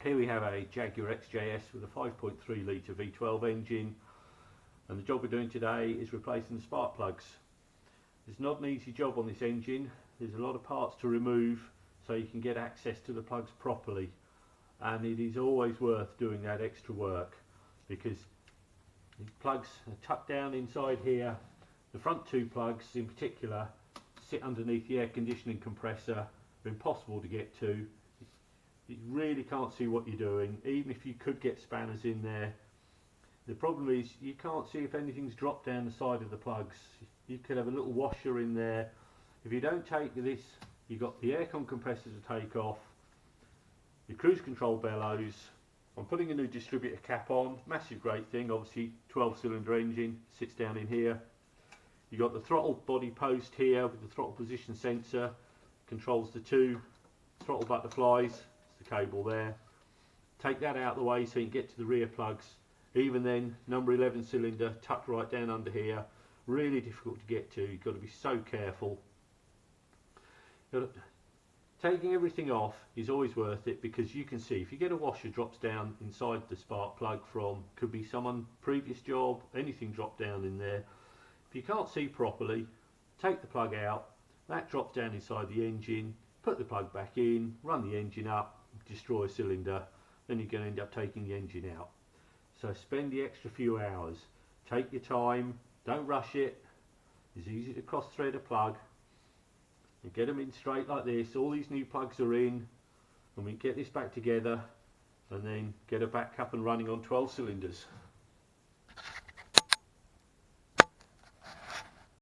Here we have a Jaguar XJS with a 5.3 litre V12 engine, and the job we're doing today is replacing the spark plugs. It's not an easy job on this engine. There's a lot of parts to remove so you can get access to the plugs properly, and it is always worth doing that extra work because the plugs are tucked down inside here. The front two plugs in particular sit underneath the air conditioning compressor. They're impossible to get to. You really can't see what you're doing, even if you could get spanners in there. The problem is you can't see if anything's dropped down the side of the plugs. You could have a little washer in there. If you don't take this, you've got the aircon compressor to take off, your cruise control bellows. I'm putting a new distributor cap on, massive great thing, obviously 12-cylinder engine, sits down in here. You've got the throttle body post here with the throttle position sensor, controls the two throttle butterflies. The cable there. Take that out of the way so you can get to the rear plugs. Even then, number 11 cylinder tucked right down under here, really difficult to get to. You've got to be so careful. Taking everything off is always worth it because you can see if you get a washer drops down inside the spark plug from, could be someone previous job, anything dropped down in there. If you can't see properly, take the plug out, that drops down inside the engine, put the plug back in, run the engine up, destroy a cylinder, then you're going to end up taking the engine out. So spend the extra few hours, take your time, don't rush it. It's easy to cross thread a plug and get them in straight like this. All these new plugs are in, and we get this back together and then get it back up and running on 12 cylinders.